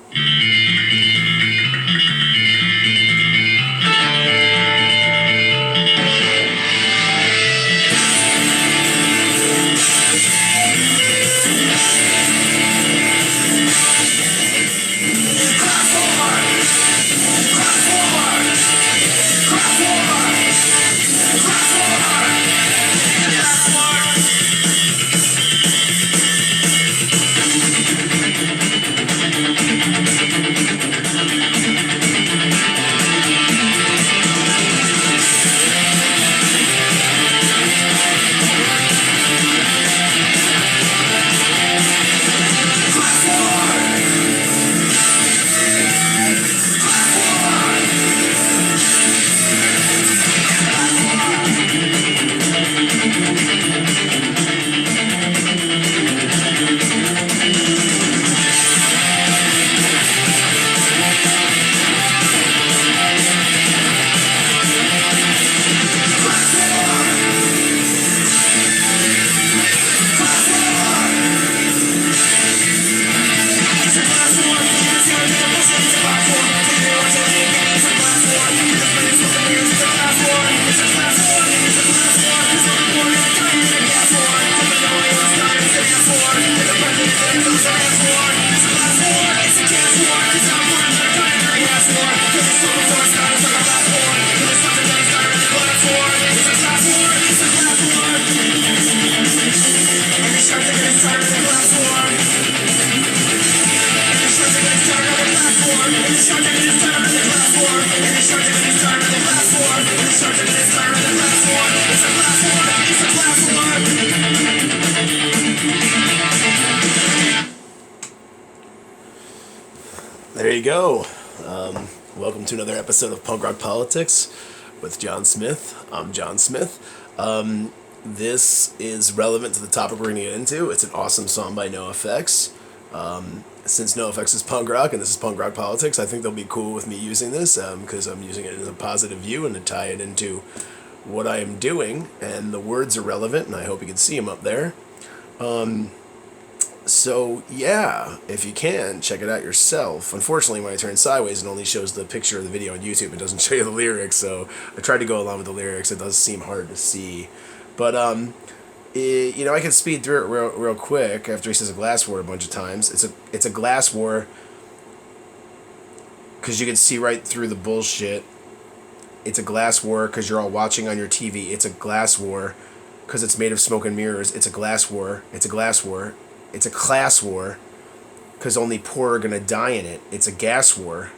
There you go. Welcome to another episode of Punk Rock Politics with John Smith. I'm John Smith. This is relevant to the topic we're going to get into. It's an awesome song by Nofx. Since Nofx is punk rock and this is punk rock politics, I think they'll be cool with me using this because I'm using it as a positive view and to tie it into what I am doing. And the words are relevant, and I hope you can see them up there. So, yeah, if you can, check it out yourself. Unfortunately, when I turn sideways, it only shows the picture of the video on YouTube. It doesn't show you the lyrics, so I tried to go along with the lyrics. It does seem hard to see. But, I can speed through it real quick after he says a glass war a bunch of times. It's a glass war because you can see right through the bullshit. It's a glass war because you're all watching on your TV. It's a glass war because it's made of smoke and mirrors. It's a glass war. It's a glass war. It's a class war, because only poor are going to die in it. It's a gas war,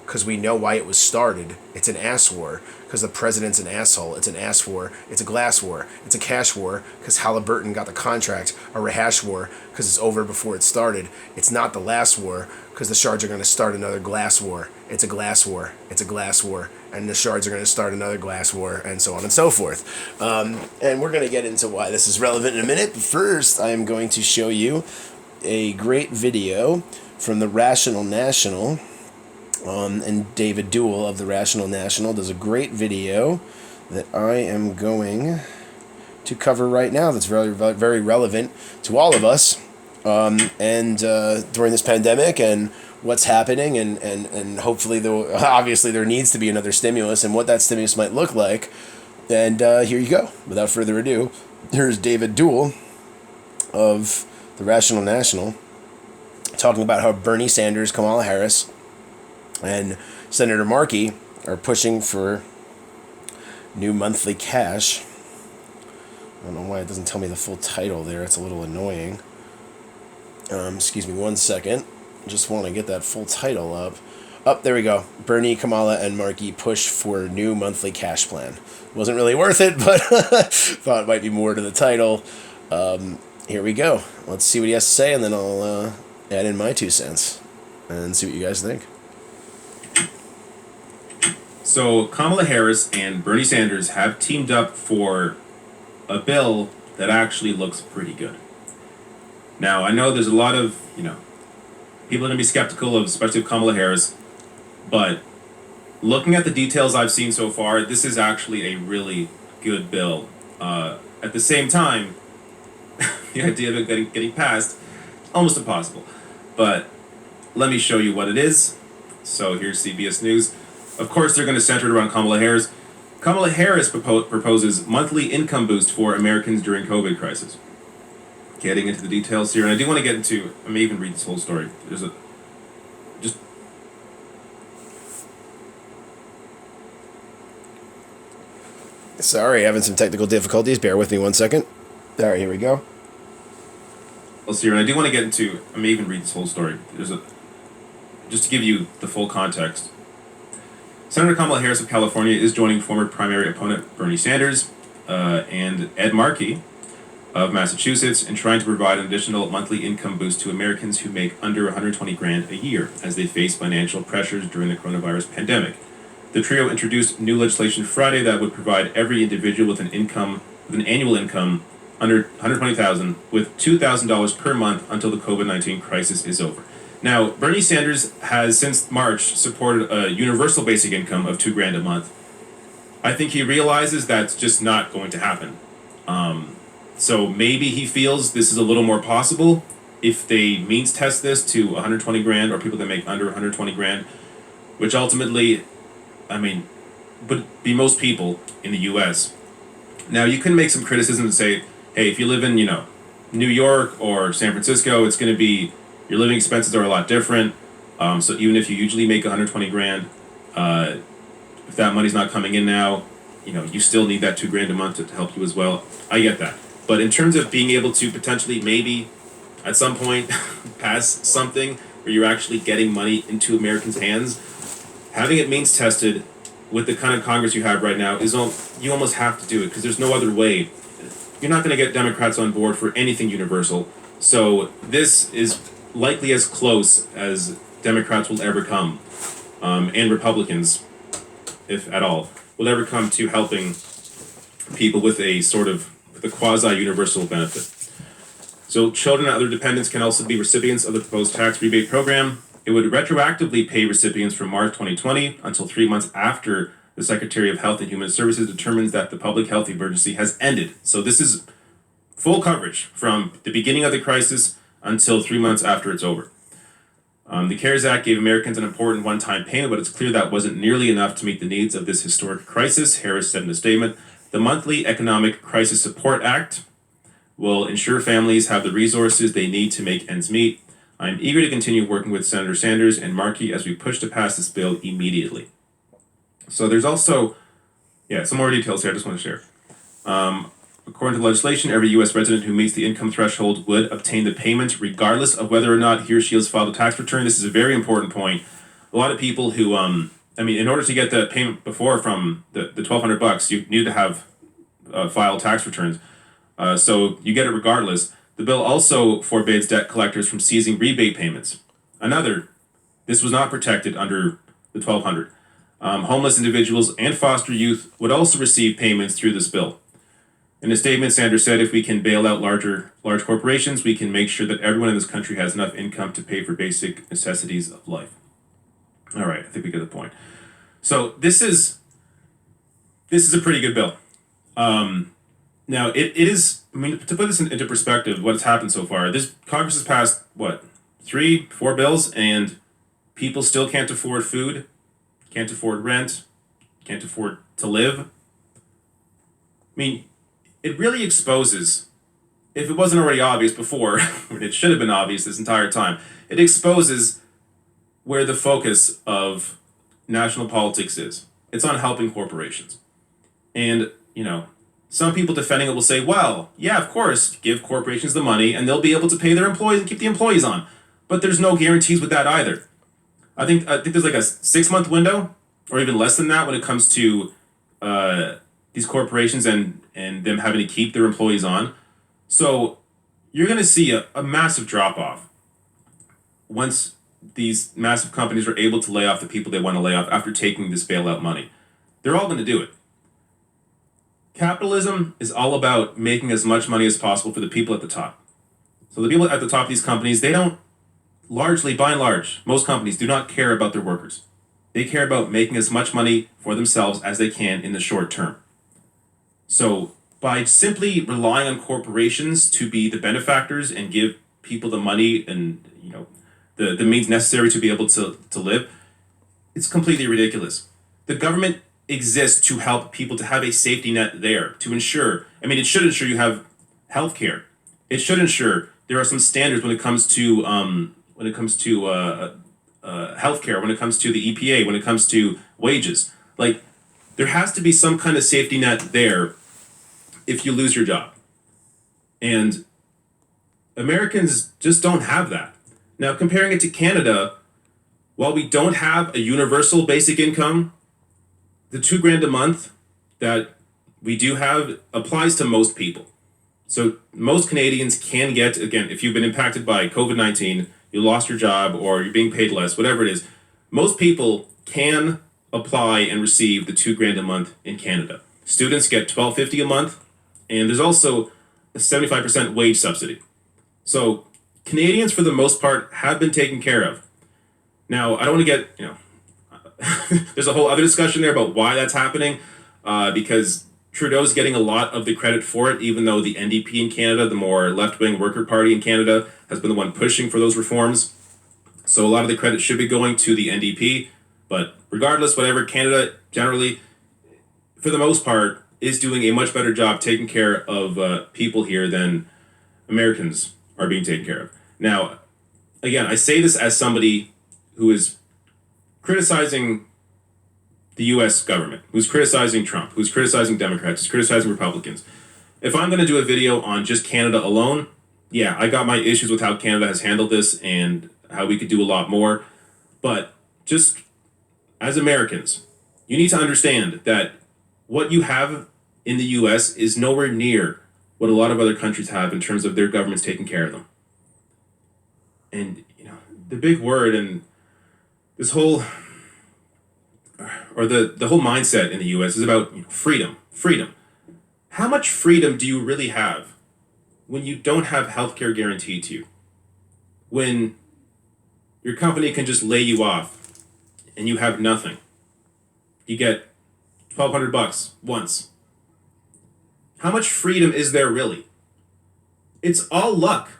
because we know why it was started. It's an ass war, because the president's an asshole. It's an ass war. It's a glass war. It's a cash war, because Halliburton got the contract. A rehash war, because it's over before it started. It's not the last war, because the Shards are going to start another glass war. It's a glass war. It's a glass war. And the Shards are going to start another glass war, and so on and so forth. And we're going to get into why this is relevant in a minute. But first, I am going to show you a great video from the Rational National. And David Doel of the Rational National does a great video that I am going to cover right now that's very, very relevant to all of us during this pandemic and what's happening, and hopefully, obviously, there needs to be another stimulus, and what that stimulus might look like. And here you go. Without further ado, here's David Doel of the Rational National talking about how Bernie Sanders, Kamala Harris, and Senator Markey are pushing for new monthly cash. I don't know why it doesn't tell me the full title there. It's a little annoying. Excuse me 1 second. Just want to get that full title up. Oh, there we go. Bernie, Kamala, and Markey push for new monthly cash plan. Wasn't really worth it, but thought it might be more to the title. Here we go. Let's see what he has to say, and then I'll add in my 2 cents and see what you guys think. So Kamala Harris and Bernie Sanders have teamed up for a bill that actually looks pretty good. Now, I know there's a lot of, people are going to be skeptical of, especially of Kamala Harris, but looking at the details I've seen so far, this is actually a really good bill. At the same time, the idea of it getting passed, almost impossible. But let me show you what it is. So here's CBS News. Of course, they're going to center it around Kamala Harris. Kamala Harris proposes monthly income boost for Americans during COVID crisis. Getting into the details here, and I do want to get into. I may even read this whole story. There's a just. Sorry, having some technical difficulties. Bear with me 1 second. All right, here we go. Let's see, and I do want to get into. I may even read this whole story. There's a. Just to give you the full context. Senator Kamala Harris of California is joining former primary opponent Bernie Sanders and Ed Markey of Massachusetts in trying to provide an additional monthly income boost to Americans who make under 120 grand a year as they face financial pressures during the coronavirus pandemic. The trio introduced new legislation Friday that would provide every individual with an annual income under $120,000 with $2,000 per month until the COVID-19 crisis is over. Now, Bernie Sanders has since March supported a universal basic income of $2,000 a month. I think he realizes that's just not going to happen. So maybe he feels this is a little more possible if they means test this to 120 grand or people that make under 120 grand, which ultimately, I mean, would be most people in the U.S. Now, you can make some criticism and say, hey, if you live in, New York or San Francisco, it's going to be, your living expenses are a lot different. So even if you usually make 120 grand, if that money's not coming in now, you still need that $2,000 a month to help you as well. I get that. But in terms of being able to potentially maybe at some point pass something where you're actually getting money into Americans' hands, having it means tested with the kind of Congress you have right now you almost have to do it because there's no other way. You're not going to get Democrats on board for anything universal. So this is likely as close as Democrats will ever come, and Republicans, if at all, will ever come to helping people with a quasi-universal benefit. So children and other dependents can also be recipients of the proposed tax rebate program. It would retroactively pay recipients from March 2020 until 3 months after the Secretary of Health and Human Services determines that the public health emergency has ended. So this is full coverage from the beginning of the crisis until 3 months after it's over. The CARES Act gave Americans an important one-time payment, but it's clear that wasn't nearly enough to meet the needs of this historic crisis, Harris said in a statement. The monthly Economic Crisis Support Act will ensure families have the resources they need to make ends meet. I'm eager to continue working with Senator Sanders and Markey as we push to pass this bill immediately. So there's also, some more details here I just want to share. According to the legislation, every U.S. resident who meets the income threshold would obtain the payment regardless of whether or not he or she has filed a tax return. This is a very important point. A lot of people who, in order to get the payment before from the $1,200, you need to have filed tax returns. So you get it regardless. The bill also forbids debt collectors from seizing rebate payments. This was not protected under the $1,200. Homeless individuals and foster youth would also receive payments through this bill. In a statement, Sanders said, if we can bail out large corporations, we can make sure that everyone in this country has enough income to pay for basic necessities of life. All right, I think we get the point. So this is a pretty good bill. Now, it is, to put this into perspective, what's happened so far, this Congress has passed, 3-4 bills, and people still can't afford food, can't afford rent, can't afford to live. It really exposes, if it wasn't already obvious before, and it should have been obvious this entire time, it exposes where the focus of national politics is. It's on helping corporations. And, some people defending it will say, well, yeah, of course, give corporations the money and they'll be able to pay their employees and keep the employees on. But there's no guarantees with that either. I think there's like a 6-month window, or even less than that, when it comes to these corporations and them having to keep their employees on. So you're going to see a massive drop-off once these massive companies are able to lay off the people they want to lay off after taking this bailout money. They're all going to do it. Capitalism is all about making as much money as possible for the people at the top. So the people at the top of these companies, they don't largely, by and large, most companies do not care about their workers. They care about making as much money for themselves as they can in the short term. So by simply relying on corporations to be the benefactors and give people the money and, the means necessary to be able to live, it's completely ridiculous. The government exists to help people, to have a safety net there, to ensure, I mean, it should ensure you have health care. It should ensure there are some standards when it comes to healthcare, when it comes to the EPA, when it comes to wages. Like, there has to be some kind of safety net there if you lose your job. And Americans just don't have that. Now, comparing it to Canada, while we don't have a universal basic income, the $2,000 a month that we do have applies to most people. So most Canadians can get, again, if you've been impacted by COVID-19, you lost your job or you're being paid less, whatever it is, most people can apply and receive the $2,000 a month in Canada. Students get $1,250 a month, and there's also a 75% wage subsidy. So Canadians, for the most part, have been taken care of. Now, I don't want to get, there's a whole other discussion there about why that's happening, because Trudeau's getting a lot of the credit for it, even though the NDP in Canada, the more left-wing worker party in Canada, has been the one pushing for those reforms. So a lot of the credit should be going to the NDP. But regardless, whatever, Canada generally, for the most part, is doing a much better job taking care of people here than Americans are being taken care of. Now, again, I say this as somebody who is criticizing the U.S. government, who's criticizing Trump, who's criticizing Democrats, who's criticizing Republicans. If I'm going to do a video on just Canada alone, yeah, I got my issues with how Canada has handled this and how we could do a lot more. But just as Americans, you need to understand that what you have in the U.S. is nowhere near what a lot of other countries have in terms of their governments taking care of them. And, the big word and this whole, or the whole mindset in the U.S. is about freedom. Freedom. How much freedom do you really have when you don't have healthcare guaranteed to you? When your company can just lay you off and you have nothing. You get $1,200 once. How much freedom is there really? It's all luck.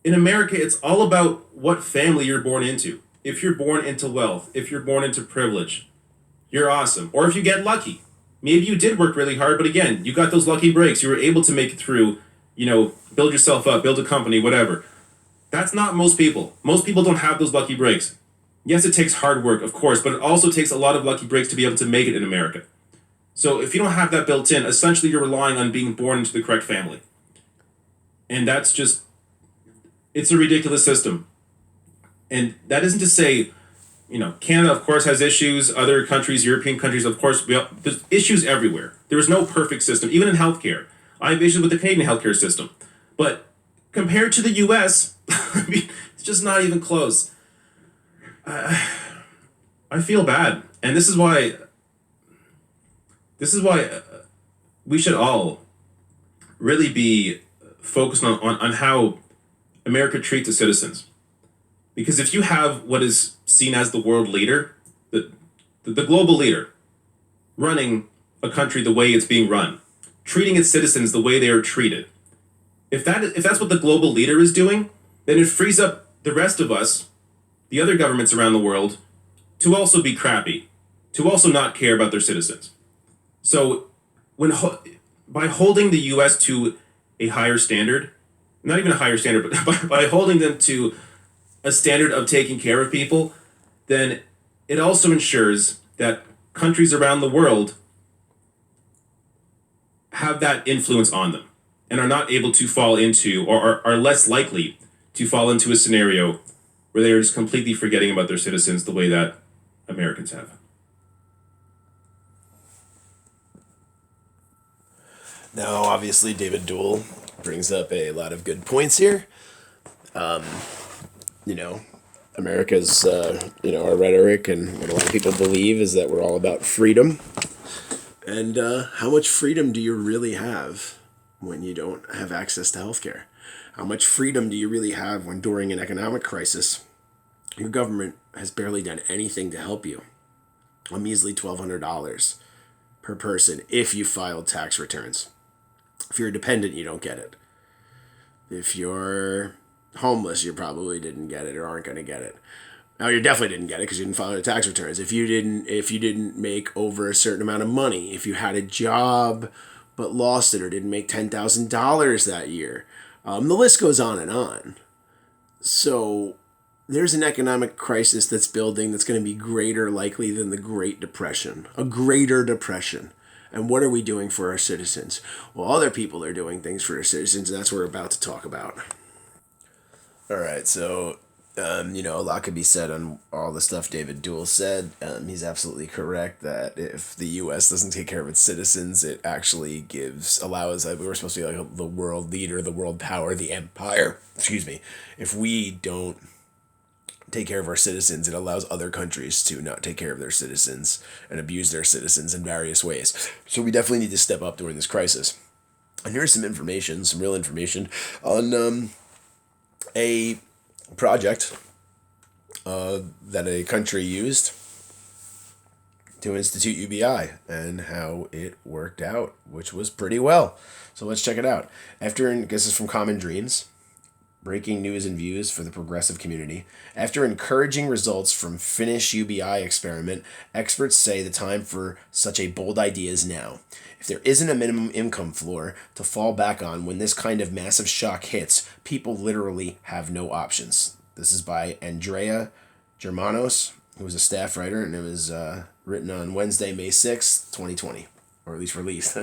In America, it's all about what family you're born into. If you're born into wealth, if you're born into privilege, you're awesome. Or if you get lucky. Maybe you did work really hard, but again, you got those lucky breaks. You were able to make it through, build yourself up, build a company, whatever. That's not most people. Most people don't have those lucky breaks. Yes, it takes hard work, of course, but it also takes a lot of lucky breaks to be able to make it in America. So if you don't have that built in, essentially you're relying on being born into the correct family. And that's just, it's a ridiculous system. And that isn't to say, Canada, of course, has issues. Other countries, European countries, of course, there's issues everywhere. There is no perfect system, even in healthcare. I have issues with the Canadian healthcare system. But compared to the U.S., I mean, it's just not even close. I feel bad. And this is why we should all really be focused on how America treats its citizens. Because if you have what is seen as the world leader, the global leader, running a country the way it's being run, treating its citizens the way they are treated, if that's what the global leader is doing, then it frees up the rest of us, the other governments around the world, to also be crappy, to also not care about their citizens. So by holding the U.S. to a higher standard, not even a higher standard, but by holding them to a standard of taking care of people, then it also ensures that countries around the world have that influence on them and are not able to fall into, or are less likely to fall into a scenario where they are just completely forgetting about their citizens the way that Americans have. Now, obviously, David Doel brings up a lot of good points here. America's, our rhetoric and what a lot of people believe is that we're all about freedom. And how much freedom do you really have when you don't have access to healthcare? How much freedom do you really have when during an economic crisis, your government has barely done anything to help you? A measly $1,200 per person if you filed tax returns. If you're a dependent, you don't get it. If you're Homeless, you probably didn't get it or aren't going to get it. Now you definitely didn't get it because you didn't file your tax returns. If you didn't make over a certain amount of money, if you had a job but lost it or didn't make $10,000 that year, the list goes on and on. So there's an economic crisis that's building that's going to be greater likely than the Great Depression, a greater depression. And what are we doing for our citizens? Well, other people are doing things for their citizens, and that's what we're about to talk about. All right, so a lot could be said on all the stuff David Doel said. He's absolutely correct that if the U.S. doesn't take care of its citizens, it actually allows. We're supposed to be like the world leader, the world power, the empire. Excuse me. If we don't take care of our citizens, it allows other countries to not take care of their citizens and abuse their citizens in various ways. So we definitely need to step up during this crisis. And here's some information, some real information on a project that a country used to institute UBI and how it worked out, which was pretty well. So let's check it out. This is from Common Dreams. Breaking news and views for the progressive community. After encouraging results from Finnish UBI experiment, experts say the time for such a bold idea is now. If there isn't a minimum income floor to fall back on when this kind of massive shock hits, people literally have no options. This is by Andrea Germanos, who was a staff writer, and it was written on Wednesday, May 6th, 2020, or at least released.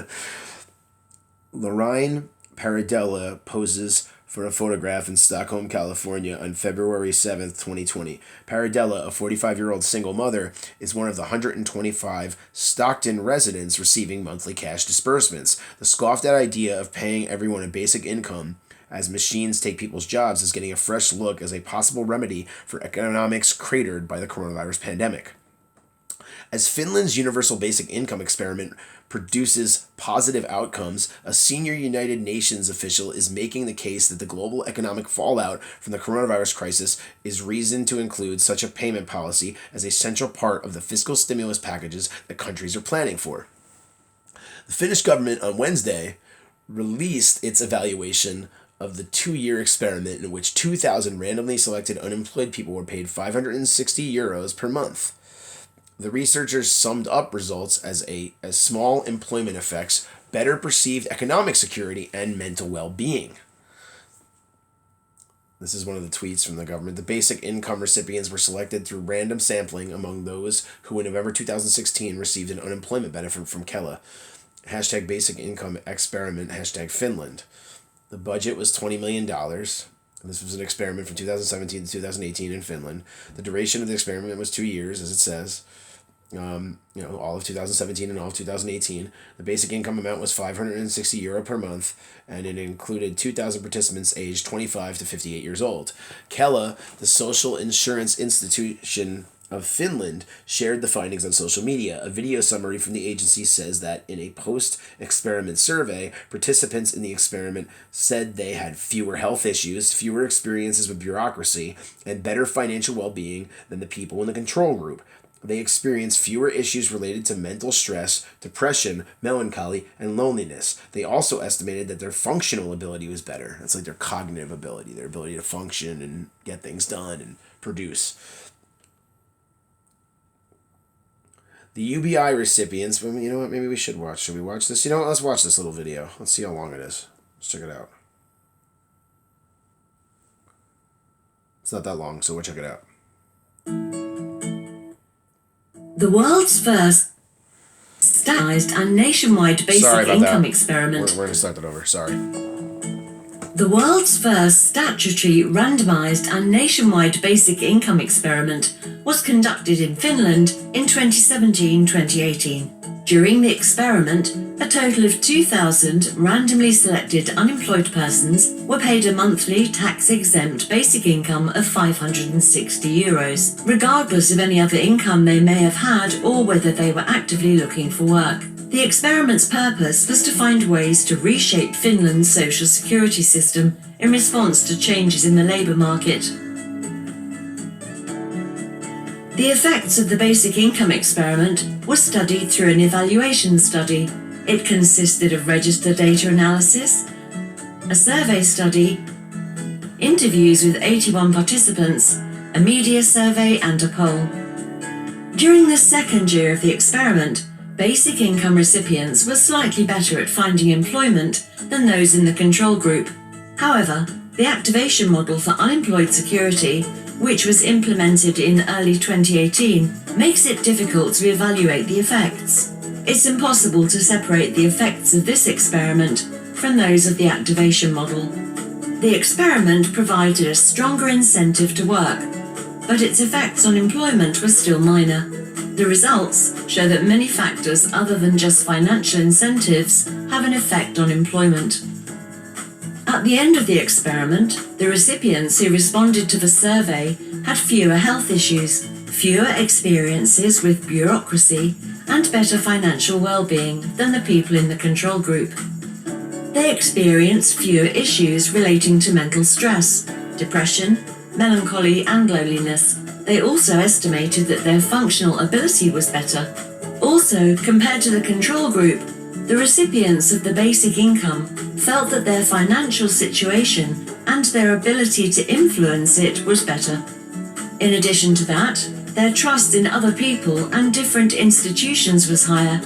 Lorraine Paradella poses for a photograph in Stockholm, California on February 7th, 2020. Paradella, a 45-year-old single mother, is one of the 125 Stockton residents receiving monthly cash disbursements. The scoffed-at idea of paying everyone a basic income as machines take people's jobs is getting a fresh look as a possible remedy for economics cratered by the coronavirus pandemic. As Finland's universal basic income experiment produces positive outcomes, a senior United Nations official is making the case that the global economic fallout from the coronavirus crisis is reason to include such a payment policy as a central part of the fiscal stimulus packages that countries are planning for. The Finnish government on Wednesday released its evaluation of the 2-year experiment in which 2,000 randomly selected unemployed people were paid €560 per month. The researchers summed up results as small employment effects, better perceived economic security, and mental well-being. This is one of the tweets from the government. The basic income recipients were selected through random sampling among those who in November 2016 received an unemployment benefit from Kela. Hashtag basic income experiment, hashtag Finland. The budget was $20 million. This was an experiment from 2017 to 2018 in Finland. The duration of the experiment was 2 years, as it says. All of 2017 and all of 2018. The basic income amount was €560 per month, and it included 2,000 participants aged 25 to 58 years old. Kela, the social insurance institution of Finland, shared the findings on social media. A video summary from the agency says that in a post-experiment survey, participants in the experiment said they had fewer health issues, fewer experiences with bureaucracy, and better financial well-being than the people in the control group. They experienced fewer issues related to mental stress, depression, melancholy, and loneliness. They also estimated that their functional ability was better. That's like their cognitive ability, their ability to function and get things done and produce. The UBI recipients, you know what, maybe we should watch. Should we watch this? Let's watch this little video. Let's see how long it is. Let's check it out. It's not that long, so we'll check it out. The world's first standardized and nationwide basic income experiment. We're going to start that over. Sorry. The world's first statutory, randomized and nationwide basic income experiment was conducted in Finland in 2017-2018. During the experiment, a total of 2,000 randomly selected unemployed persons were paid a monthly tax-exempt basic income of €560, regardless of any other income they may have had or whether they were actively looking for work. The experiment's purpose was to find ways to reshape Finland's social security system in response to changes in the labour market. The effects of the basic income experiment were studied through an evaluation study. It consisted of register data analysis, a survey study, interviews with 81 participants, a media survey and a poll. During the second year of the experiment, basic income recipients were slightly better at finding employment than those in the control group. However, the activation model for unemployed security, which was implemented in early 2018, makes it difficult to evaluate the effects. It's impossible to separate the effects of this experiment from those of the activation model. The experiment provided a stronger incentive to work, but its effects on employment were still minor. The results show that many factors other than just financial incentives have an effect on employment. At the end of the experiment, the recipients who responded to the survey had fewer health issues, fewer experiences with bureaucracy, and better financial well-being than the people in the control group. They experienced fewer issues relating to mental stress, depression, melancholy, and loneliness. They also estimated that their functional ability was better. Also, compared to the control group, the recipients of the basic income felt that their financial situation and their ability to influence it was better. In addition to that, their trust in other people and different institutions was higher,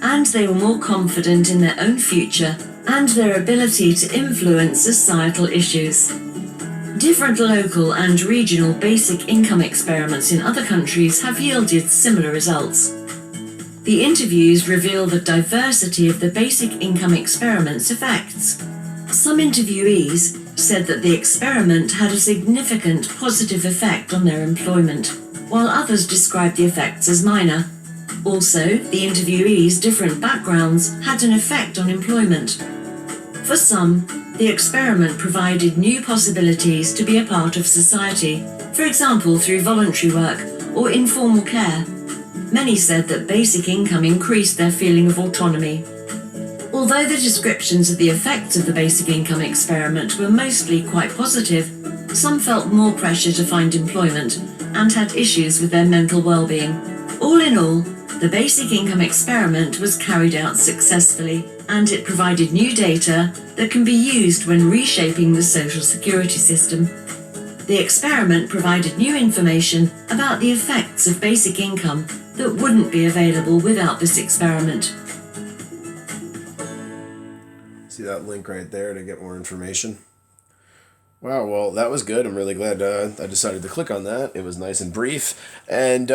and they were more confident in their own future and their ability to influence societal issues. Different local and regional basic income experiments in other countries have yielded similar results. The interviews reveal the diversity of the basic income experiment's effects. Some interviewees said that the experiment had a significant positive effect on their employment, while others described the effects as minor. Also, the interviewees' different backgrounds had an effect on employment. For some, the experiment provided new possibilities to be a part of society, for example through voluntary work or informal care. Many said that basic income increased their feeling of autonomy. Although the descriptions of the effects of the basic income experiment were mostly quite positive, some felt more pressure to find employment and had issues with their mental well-being. All in all, the basic income experiment was carried out successfully, and it provided new data that can be used when reshaping the social security system. The experiment provided new information about the effects of basic income that wouldn't be available without this experiment. See that link right there to get more information? Wow, well, that was good. I'm really glad I decided to click on that. It was nice and brief. And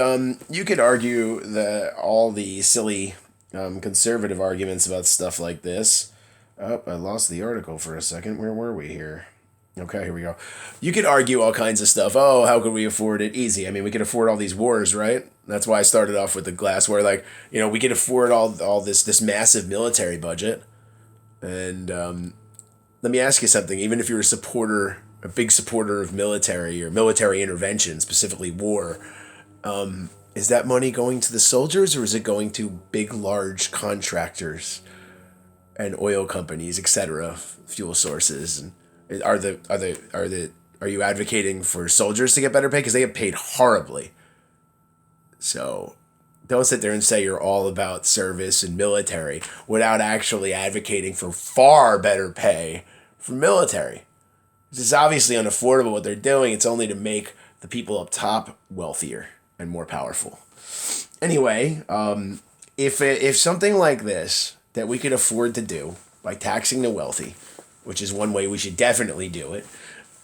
you could argue that all the silly conservative arguments about stuff like this... Oh, I lost the article for a second. Where were we here? Okay, here we go. You could argue all kinds of stuff. Oh, how could we afford it? Easy. I mean, we could afford all these wars, right? That's why I started off with the glassware. Like, you know, we could afford all this massive military budget. And let me ask you something. Even if you're a big supporter of military or military intervention, specifically war, is that money going to the soldiers or is it going to big, large contractors and oil companies, etc., fuel sources? And are you advocating for soldiers to get better pay? Because they get paid horribly. So don't sit there and say you're all about service and military without actually advocating for far better pay for military. This is obviously unaffordable what they're doing. It's only to make the people up top wealthier and more powerful. Anyway, if something like this that we could afford to do by taxing the wealthy, which is one way we should definitely do it,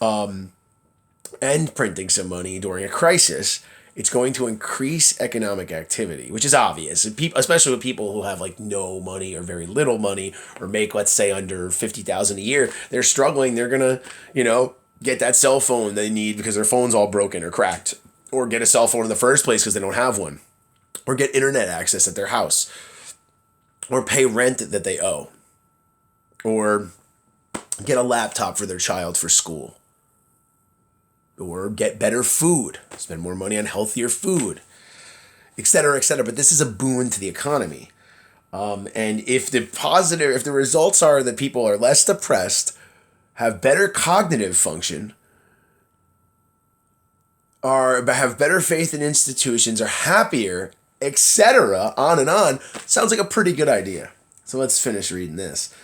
and printing some money during a crisis, it's going to increase economic activity, which is obvious, especially with people who have like no money or very little money or make, let's say, under $50,000 a year. They're struggling. They're going to, get that cell phone they need because their phone's all broken or cracked, or get a cell phone in the first place because they don't have one, or get internet access at their house, or pay rent that they owe, or get a laptop for their child for school, or get better food, spend more money on healthier food, etc., etc. But this is a boon to the economy. And if the results are that people are less depressed, have better cognitive function, or have better faith in institutions, are happier, etc., on and on, sounds like a pretty good idea. So let's finish reading this.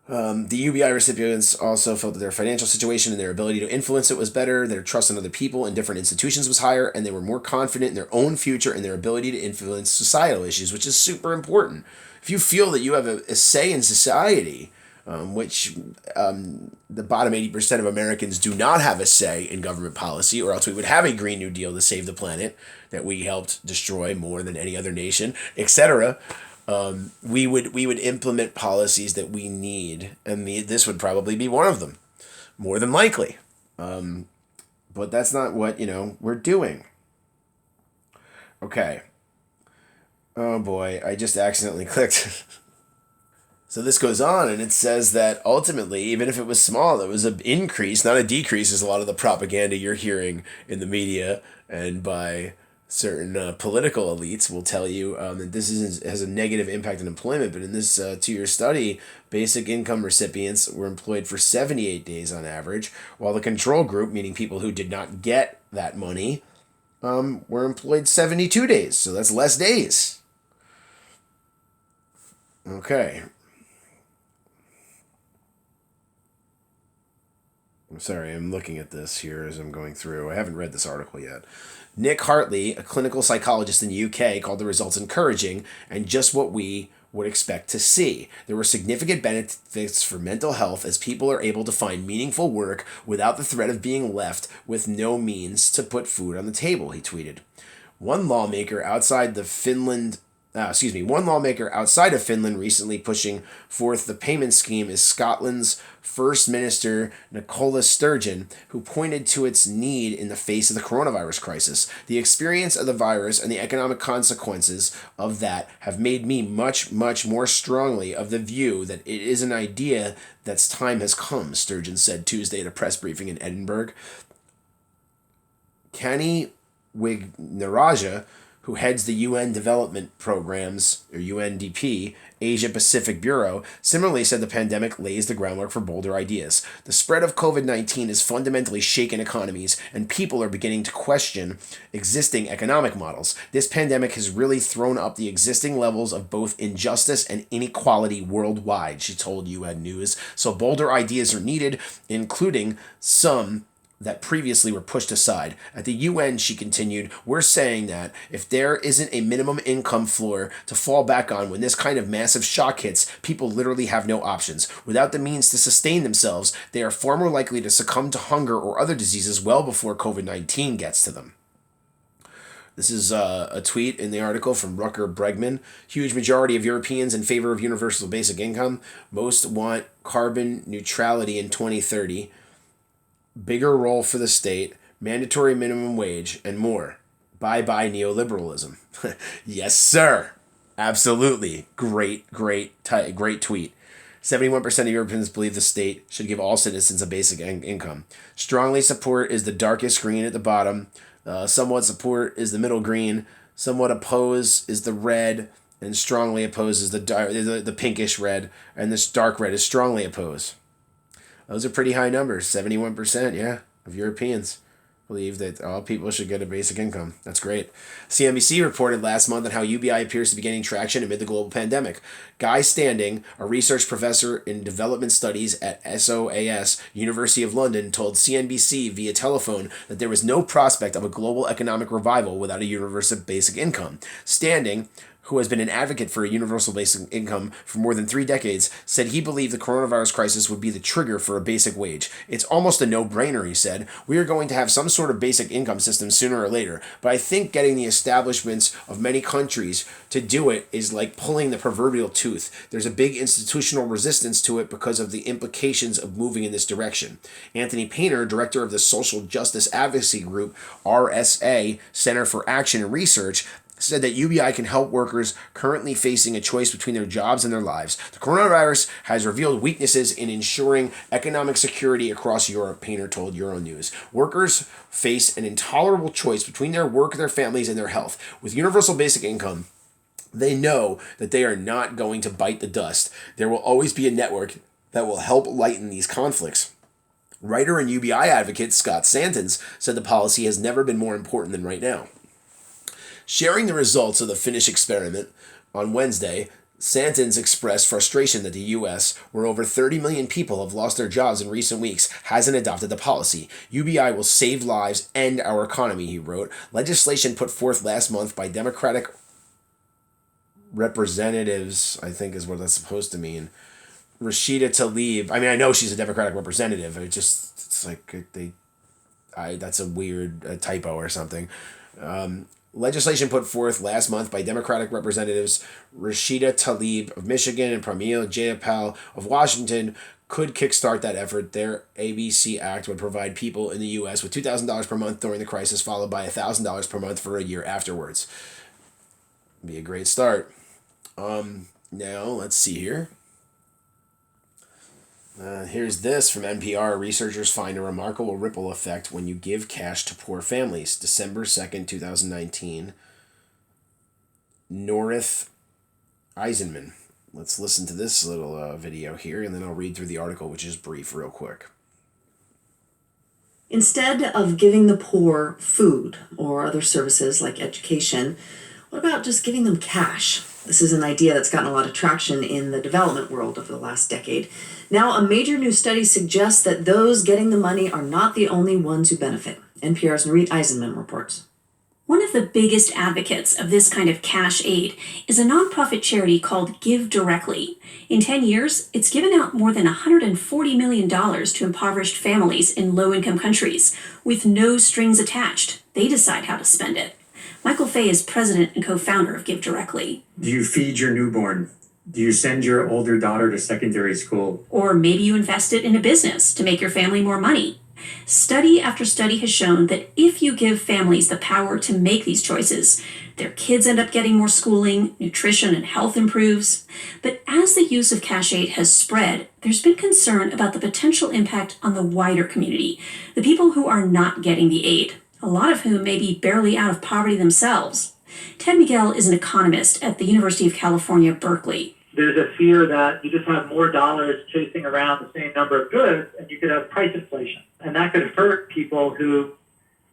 The UBI recipients also felt that their financial situation and their ability to influence it was better, their trust in other people and different institutions was higher, and they were more confident in their own future and their ability to influence societal issues, which is super important. If you feel that you have a say in society, which the bottom 80% of Americans do not have a say in government policy, or else we would have a Green New Deal to save the planet that we helped destroy more than any other nation, etc. We would implement policies that we need, and this would probably be one of them, more than likely. But that's not what we're doing. Okay. Oh boy, I just accidentally clicked. So this goes on, and it says that ultimately, even if it was small, it was an increase, not a decrease, as a lot of the propaganda you're hearing in the media and by certain political elites will tell you that has a negative impact on employment. But in this 2-year study, basic income recipients were employed for 78 days on average, while the control group, meaning people who did not get that money, were employed 72 days. So that's less days. Okay. I'm sorry, I'm looking at this here as I'm going through. I haven't read this article yet. Nick Hartley, a clinical psychologist in the UK, called the results encouraging and just what we would expect to see. There were significant benefits for mental health as people are able to find meaningful work without the threat of being left with no means to put food on the table, he tweeted. One lawmaker outside of Finland recently pushing forth the payment scheme is Scotland's First Minister Nicola Sturgeon, who pointed to its need in the face of the coronavirus crisis. The experience of the virus and the economic consequences of that have made me much, much more strongly of the view that it is an idea that's time has come, Sturgeon said Tuesday at a press briefing in Edinburgh. Kani Wignaraja, who heads the UN Development Programs, or UNDP, Asia Pacific Bureau, similarly said the pandemic lays the groundwork for bolder ideas. The spread of COVID-19 has fundamentally shaken economies, and people are beginning to question existing economic models. This pandemic has really thrown up the existing levels of both injustice and inequality worldwide, she told UN News. So bolder ideas are needed, including some that previously were pushed aside. At the UN, she continued, we're saying that if there isn't a minimum income floor to fall back on when this kind of massive shock hits, people literally have no options. Without the means to sustain themselves, they are far more likely to succumb to hunger or other diseases well before COVID-19 gets to them. This is a tweet in the article from Rucker Bregman. Huge majority of Europeans in favor of universal basic income. Most want carbon neutrality in 2030. Bigger role for the state, mandatory minimum wage, and more. Bye-bye neoliberalism. Yes, sir. Absolutely. Great tweet. 71% of Europeans believe the state should give all citizens a basic income. Strongly support is the darkest green at the bottom. Somewhat support is the middle green. Somewhat oppose is the red. And strongly oppose is the pinkish red. And this dark red is strongly oppose. Those are pretty high numbers. 71%, yeah, of Europeans believe that all people should get a basic income. That's great. CNBC reported last month on how UBI appears to be gaining traction amid the global pandemic. Guy Standing, a research professor in development studies at SOAS, University of London, told CNBC via telephone that there was no prospect of a global economic revival without a universal basic income. Standing, who has been an advocate for a universal basic income for more than 3 decades, said he believed the coronavirus crisis would be the trigger for a basic wage. It's almost a no-brainer, he said. We are going to have some sort of basic income system sooner or later, but I think getting the establishments of many countries to do it is like pulling the proverbial tooth. There's a big institutional resistance to it because of the implications of moving in this direction. Anthony Painter, director of the social justice advocacy group RSA, Center for Action and Research, said that UBI can help workers currently facing a choice between their jobs and their lives. The coronavirus has revealed weaknesses in ensuring economic security across Europe, Painter told Euronews. Workers face an intolerable choice between their work, their families, and their health. With universal basic income, they know that they are not going to bite the dust. There will always be a network that will help lighten these conflicts. Writer and UBI advocate Scott Santens said the policy has never been more important than right now. Sharing the results of the Finnish experiment on Wednesday, Santons expressed frustration that the U.S., where over 30 million people have lost their jobs in recent weeks, hasn't adopted the policy. UBI will save lives and our economy, he wrote. Legislation put forth last month by Democratic representatives, I think is what that's supposed to mean. Rashida Tlaib. I mean, I know she's a Democratic representative. It's like that's a weird typo or something. Legislation put forth last month by Democratic Representatives Rashida Tlaib of Michigan and Pramila Jayapal of Washington could kickstart that effort. Their ABC Act would provide people in the U.S. with $2,000 per month during the crisis, followed by $1,000 per month for a year afterwards. Be a great start. Now, let's see here. Here's this from NPR. Researchers find a remarkable ripple effect when you give cash to poor families. December 2nd, 2019. Norith Eisenman. Let's listen to this little video here, and then I'll read through the article, which is brief real quick. Instead of giving the poor food or other services like education, what about just giving them cash? This is an idea that's gotten a lot of traction in the development world over the last decade. Now, a major new study suggests that those getting the money are not the only ones who benefit. NPR's Nofx Eisenman reports. One of the biggest advocates of this kind of cash aid is a nonprofit charity called Give Directly. In 10 years, it's given out more than $140 million to impoverished families in low-income countries, with no strings attached. They decide how to spend it. Michael Fay is president and co-founder of Give Directly. Do you feed your newborn? Do you send your older daughter to secondary school? Or maybe you invest it in a business to make your family more money. Study after study has shown that if you give families the power to make these choices, their kids end up getting more schooling, nutrition and health improves. But as the use of cash aid has spread, there's been concern about the potential impact on the wider community, the people who are not getting the aid, a lot of whom may be barely out of poverty themselves. Ted Miguel is an economist at the University of California, Berkeley. There's a fear that you just have more dollars chasing around the same number of goods and you could have price inflation. And that could hurt people who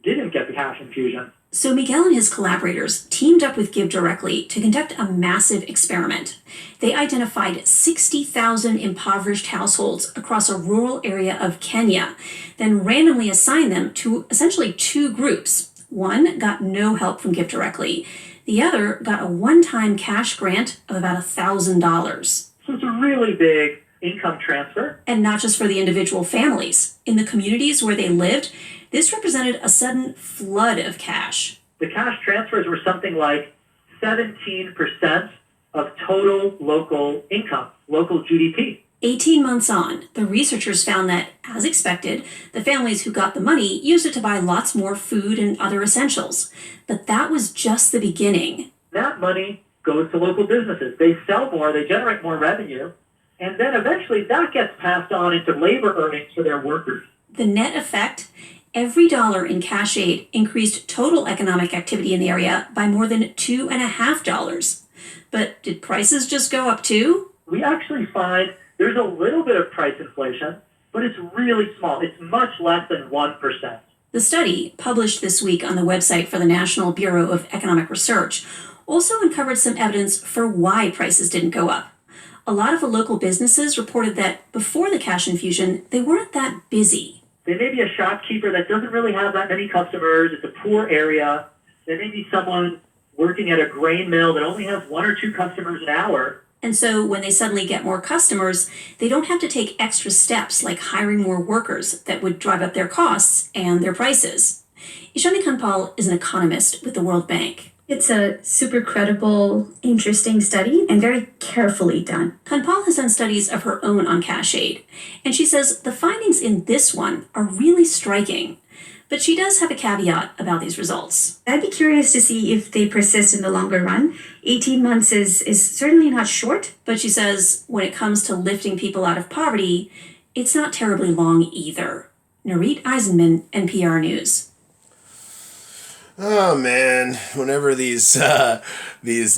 didn't get the cash infusion. So Miguel and his collaborators teamed up with Give Directly to conduct a massive experiment. They identified 60,000 impoverished households across a rural area of Kenya, then randomly assigned them to essentially two groups. One got no help from Give Directly. The other got a one-time cash grant of about $1,000. So it's a really big income transfer. And not just for the individual families. In the communities where they lived, this represented a sudden flood of cash. The cash transfers were something like 17% of total local income, local GDP. 18 months on, the researchers found that, as expected, the families who got the money used it to buy lots more food and other essentials. But that was just the beginning. That money goes to local businesses. They sell more, they generate more revenue, and then eventually that gets passed on into labor earnings for their workers. The net effect? Every dollar in cash aid increased total economic activity in the area by more than $2.50. But did prices just go up too? We actually find there's a little bit of price inflation, but it's really small. It's much less than 1%. The study, published this week on the website for the National Bureau of Economic Research, also uncovered some evidence for why prices didn't go up. A lot of the local businesses reported that before the cash infusion, they weren't that busy. There may be a shopkeeper that doesn't really have that many customers. It's a poor area. There may be someone working at a grain mill that only has one or two customers an hour. And so when they suddenly get more customers, they don't have to take extra steps like hiring more workers that would drive up their costs and their prices. Ishani Kanpal is an economist with the World Bank. It's a super credible, interesting study and very carefully done. Kanpal has done studies of her own on cash aid, and she says the findings in this one are really striking. But she does have a caveat about these results. I'd be curious to see if they persist in the longer run. 18 months is certainly not short. But she says when it comes to lifting people out of poverty, it's not terribly long either. Nofx Eisenman, NPR News. Oh man, whenever these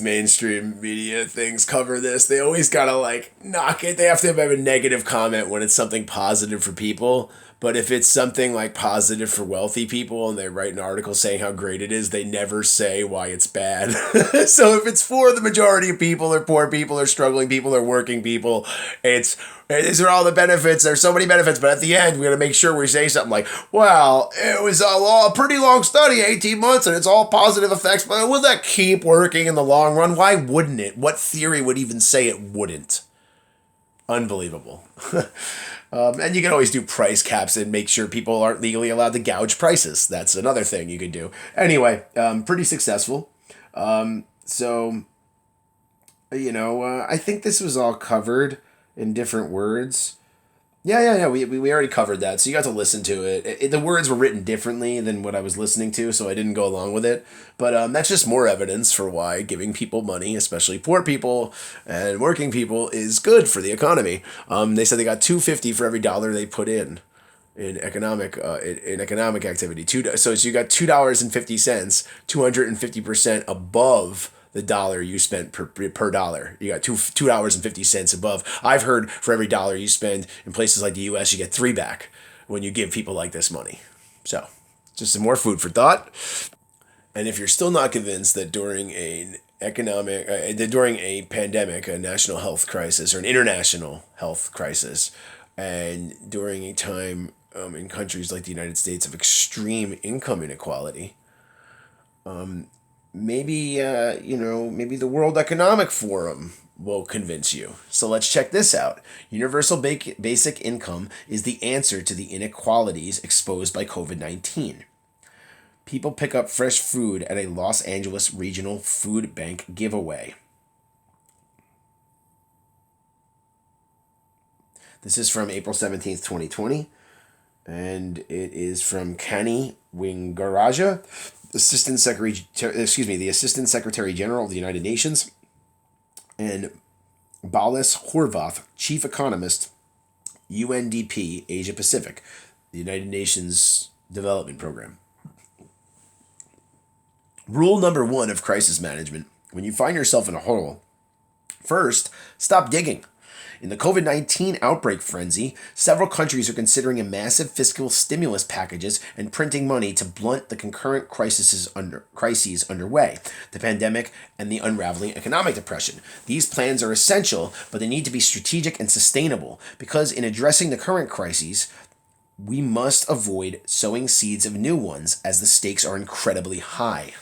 mainstream media things cover this, they always gotta like knock it. They have to have a negative comment when it's something positive for people. But if it's something like positive for wealthy people and they write an article saying how great it is, they never say why it's bad. So if it's for the majority of people or poor people or struggling people or working people, these are all the benefits. There's so many benefits, but at the end, we got to make sure we say something like, well, it was a pretty long study, 18 months, and it's all positive effects, but will that keep working in the long run? Why wouldn't it? What theory would even say it wouldn't? Unbelievable. And you can always do price caps and make sure people aren't legally allowed to gouge prices. That's another thing you could do. Anyway, pretty successful. So, I think this was all covered in different words. Yeah. We already covered that. So you got to listen to it. The words were written differently than what I was listening to, so I didn't go along with it. But that's just more evidence for why giving people money, especially poor people and working people, is good for the economy. They said they got $2.50 for every dollar they put in economic activity. So you got $2.50, 250% above the dollar you spent per dollar. You got $2.50 above. I've heard for every dollar you spend in places like the U.S., you get $3 back when you give people like this money. So, just some more food for thought. And if you're still not convinced that during a pandemic, a national health crisis or an international health crisis, and during a time in countries like the United States of extreme income inequality, maybe the World Economic Forum will convince you. So let's check this out. Universal basic income is the answer to the inequalities exposed by COVID-19. People pick up fresh food at a Los Angeles Regional Food Bank giveaway. This is from April 17th, 2020, and it is from Kani Wingaraja, the Assistant Secretary General of the United Nations, and Balis Horvath, Chief Economist, UNDP Asia Pacific, the United Nations Development Program. Rule number 1 of crisis management: when you find yourself in a hole, first, stop digging. In the COVID-19 outbreak frenzy, several countries are considering a massive fiscal stimulus packages and printing money to blunt the concurrent crises underway, the pandemic and the unraveling economic depression. These plans are essential, but they need to be strategic and sustainable, because in addressing the current crises, we must avoid sowing seeds of new ones, as the stakes are incredibly high.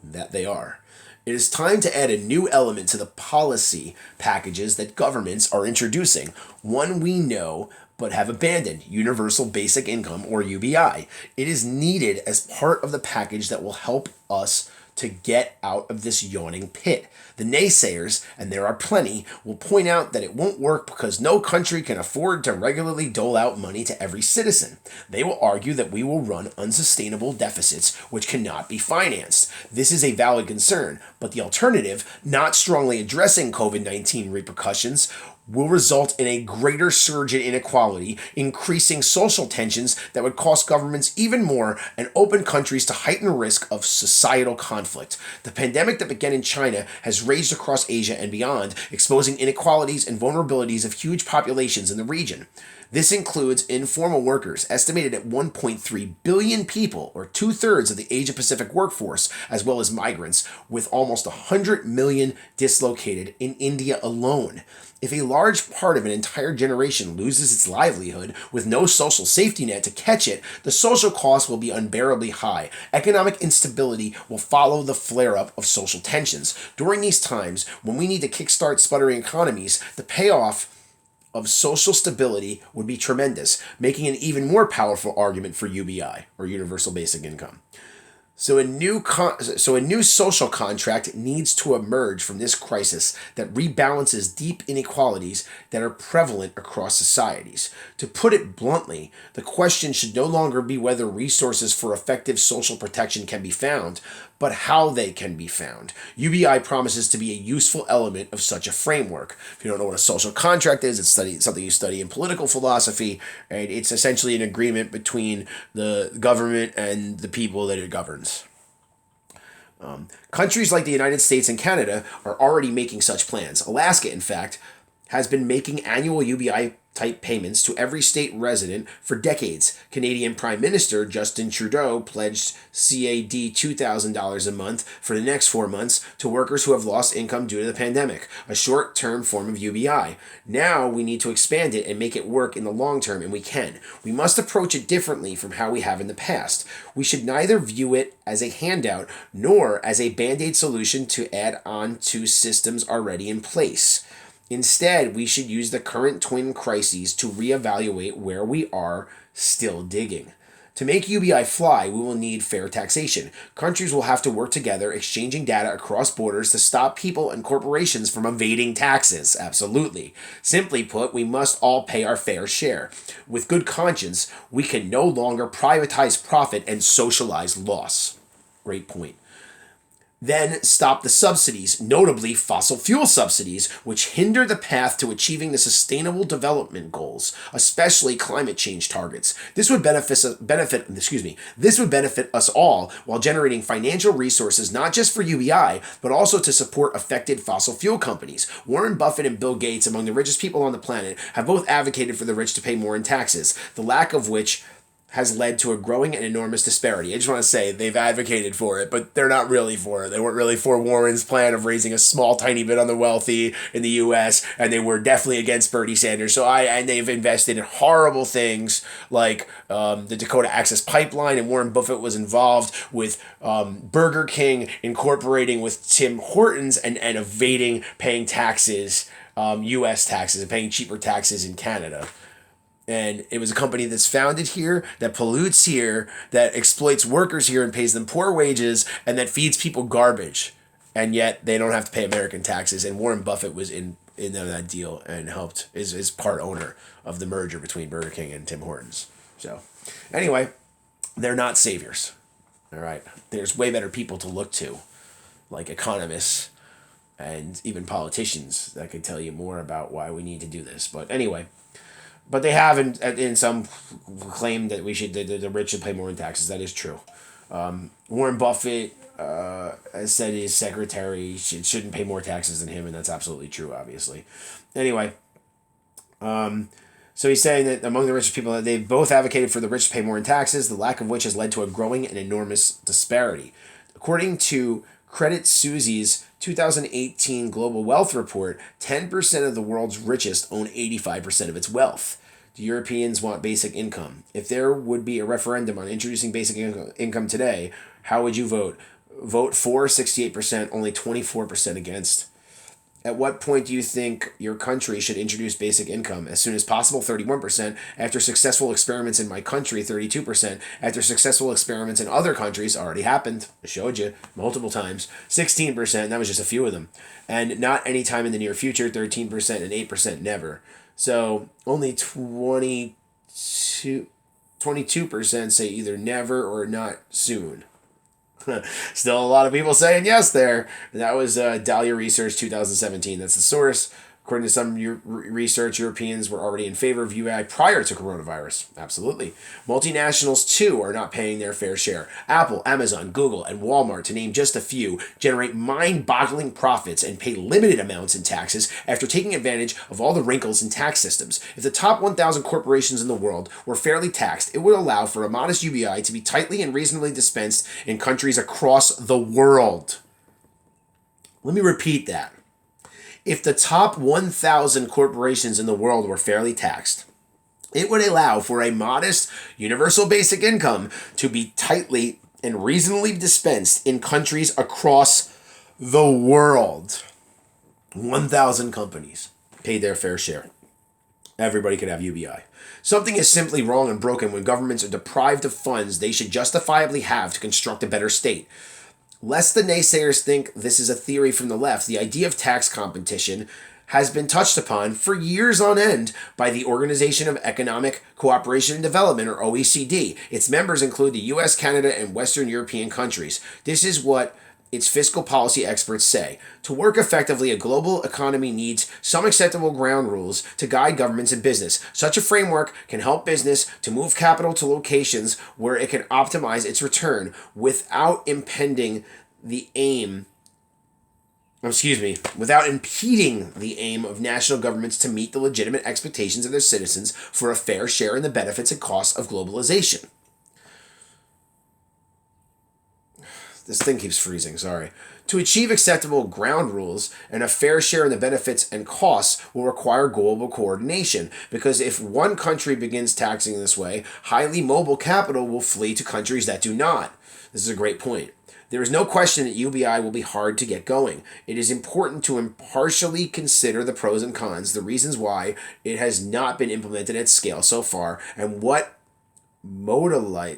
That they are. It is time to add a new element to the policy packages that governments are introducing, one we know but have abandoned: universal basic income, or UBI. It is needed as part of the package that will help us to get out of this yawning pit. The naysayers, and there are plenty, will point out that it won't work because no country can afford to regularly dole out money to every citizen. They will argue that we will run unsustainable deficits which cannot be financed. This is a valid concern, but the alternative, not strongly addressing COVID-19 repercussions, will result in a greater surge in inequality, increasing social tensions that would cost governments even more and open countries to heightened risk of societal conflict. The pandemic that began in China has raged across Asia and beyond, exposing inequalities and vulnerabilities of huge populations in the region. This includes informal workers, estimated at 1.3 billion people, or 2/3 of the Asia Pacific workforce, as well as migrants, with almost 100 million dislocated in India alone. If a large part of an entire generation loses its livelihood with no social safety net to catch it, the social cost will be unbearably high. Economic instability will follow the flare-up of social tensions. During these times, when we need to kickstart sputtering economies, the payoff of social stability would be tremendous, making an even more powerful argument for UBI, or universal basic income. So a new social contract needs to emerge from this crisis that rebalances deep inequalities that are prevalent across societies. To put it bluntly, the question should no longer be whether resources for effective social protection can be found, but how they can be found. UBI promises to be a useful element of such a framework. If you don't know what a social contract is, it's something you study in political philosophy, and it's essentially an agreement between the government and the people that it governs. Countries like the United States and Canada are already making such plans. Alaska, in fact, has been making annual UBI type payments to every state resident for decades. Canadian Prime Minister Justin Trudeau pledged CAD $2,000 a month for the next 4 months to workers who have lost income due to the pandemic, a short-term form of UBI. Now we need to expand it and make it work in the long term, and we can. We must approach it differently from how we have in the past. We should neither view it as a handout nor as a band-aid solution to add on to systems already in place. Instead, we should use the current twin crises to reevaluate where we are still digging. To make UBI fly, we will need fair taxation. Countries will have to work together, exchanging data across borders to stop people and corporations from evading taxes. Absolutely. Simply put, we must all pay our fair share. With good conscience, we can no longer privatize profit and socialize loss. Great point. Then stop the subsidies, notably fossil fuel subsidies, which hinder the path to achieving the sustainable development goals, especially climate change targets. This would benefit us all while generating financial resources not just for UBI, but also to support affected fossil fuel companies. Warren Buffett and Bill Gates, among the richest people on the planet, have both advocated for the rich to pay more in taxes, the lack of which has led to a growing and enormous disparity. I just want to say they've advocated for it, but they're not really for it. They weren't really for Warren's plan of raising a small, tiny bit on the wealthy in the U.S., and they were definitely against Bernie Sanders. And they've invested in horrible things like the Dakota Access Pipeline, and Warren Buffett was involved with Burger King incorporating with Tim Hortons and evading paying taxes, U.S. taxes, and paying cheaper taxes in Canada. And it was a company that's founded here, that pollutes here, that exploits workers here and pays them poor wages, and that feeds people garbage. And yet they don't have to pay American taxes. And Warren Buffett was in that deal and is part owner of the merger between Burger King and Tim Hortons. So anyway, they're not saviors. All right. There's way better people to look to, like economists and even politicians that could tell you more about why we need to do this. But anyway. But they have in some claimed that the rich should pay more in taxes. That is true. Warren Buffett has said his secretary shouldn't pay more taxes than him, and that's absolutely true, obviously. Anyway, so he's saying that among the richest people, that they've both advocated for the rich to pay more in taxes, the lack of which has led to a growing and enormous disparity. According to Credit Suisse's 2018 Global Wealth Report, 10% of the world's richest own 85% of its wealth. Do Europeans want basic income? If there would be a referendum on introducing basic income today, how would you vote? Vote for 68%, only 24% against. At what point do you think your country should introduce basic income? As soon as possible, 31%. After successful experiments in my country, 32%. After successful experiments in other countries, already happened. I showed you multiple times. 16%, and that was just a few of them. And not any time in the near future, 13%, and 8% never. So only 22% say either never or not soon. Still a lot of people saying yes there. That was Dahlia Research 2017. That's the source. According to some research, Europeans were already in favor of UBI prior to coronavirus. Absolutely. Multinationals, too, are not paying their fair share. Apple, Amazon, Google, and Walmart, to name just a few, generate mind-boggling profits and pay limited amounts in taxes after taking advantage of all the wrinkles in tax systems. If the top 1,000 corporations in the world were fairly taxed, it would allow for a modest UBI to be tightly and reasonably dispensed in countries across the world. Let me repeat that. If the top 1,000 corporations in the world were fairly taxed, it would allow for a modest universal basic income to be tightly and reasonably dispensed in countries across the world. 1,000 companies paid their fair share. Everybody could have UBI. Something is simply wrong and broken when governments are deprived of funds they should justifiably have to construct a better state. Lest the naysayers think this is a theory from the left, the idea of tax competition has been touched upon for years on end by the Organization of Economic Cooperation and Development, or OECD. Its members include the US, Canada, and Western European countries. This is what its fiscal policy experts say. To work effectively, a global economy needs some acceptable ground rules to guide governments and business. Such a framework can help business to move capital to locations where it can optimize its return without impeding the aim without impeding the aim of national governments to meet the legitimate expectations of their citizens for a fair share in the benefits and costs of globalization. This thing keeps freezing, sorry. To achieve acceptable ground rules and a fair share in the benefits and costs will require global coordination, because if one country begins taxing this way, highly mobile capital will flee to countries that do not. This is a great point. There is no question that UBI will be hard to get going. It is important to impartially consider the pros and cons, the reasons why it has not been implemented at scale so far, and what modalities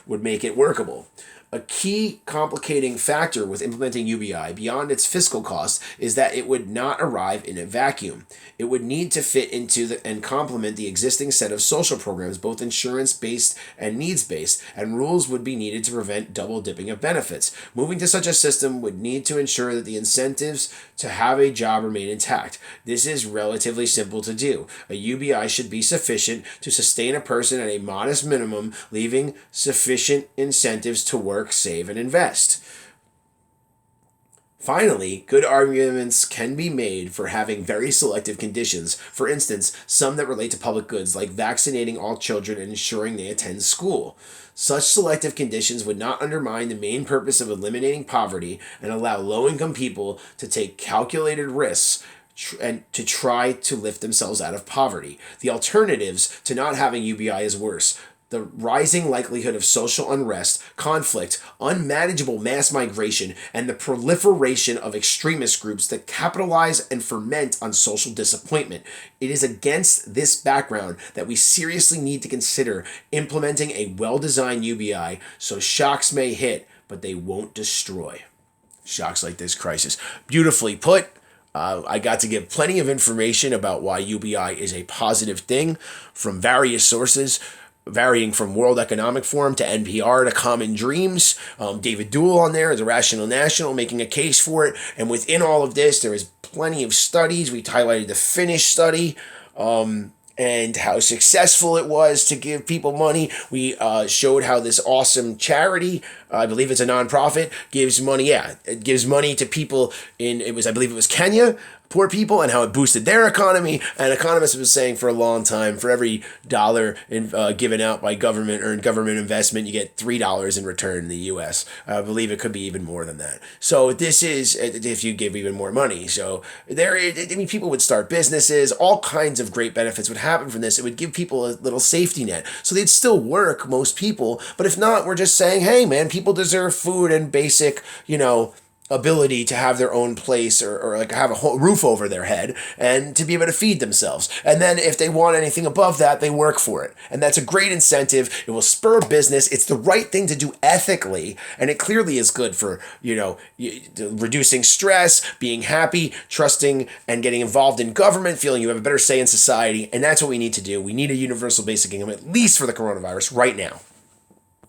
would make it workable. A key complicating factor with implementing UBI beyond its fiscal costs is that it would not arrive in a vacuum. It would need to fit into and complement the existing set of social programs, both insurance-based and needs-based, and rules would be needed to prevent double dipping of benefits. Moving to such a system would need to ensure that the incentives to have a job remain intact. This is relatively simple to do. A UBI should be sufficient to sustain a person at a modest minimum, leaving sufficient incentives to work, save, and invest. Finally, good arguments can be made for having very selective conditions, for instance, some that relate to public goods like vaccinating all children and ensuring they attend school. Such selective conditions would not undermine the main purpose of eliminating poverty and allow low-income people to take calculated risks and to try to lift themselves out of poverty. The alternatives to not having UBI is worse. The rising likelihood of social unrest, conflict, unmanageable mass migration, and the proliferation of extremist groups that capitalize and ferment on social disappointment. It is against this background that we seriously need to consider implementing a well-designed UBI so shocks may hit, but they won't destroy. Shocks like this crisis. Beautifully put. I got to give plenty of information about why UBI is a positive thing from various sources, varying from World Economic Forum to NPR to Common Dreams. David Doel on there as a Rational National making a case for it. And within all of this, there is plenty of studies. We highlighted the Finnish study and how successful it was to give people money. We showed how this awesome charity, I believe it's a nonprofit, gives money. Yeah, it gives money to people I believe it was Kenya, poor people, and how it boosted their economy. And economists have been saying for a long time, for every dollar given out by government or in government investment, you get $3 in return in the U.S. I believe it could be even more than that. So this is if you give even more money. So people would start businesses. All kinds of great benefits would happen from this. It would give people a little safety net. So they'd still work, most people. But if not, we're just saying, hey, man, people deserve food and basic, ability to have their own place or like have a whole roof over their head and to be able to feed themselves. And then if they want anything above that, they work for it. And that's a great incentive. It will spur business. It's the right thing to do ethically. And it clearly is good for, reducing stress, being happy, trusting and getting involved in government, feeling you have a better say in society. And that's what we need to do. We need a universal basic income, at least for the coronavirus right now.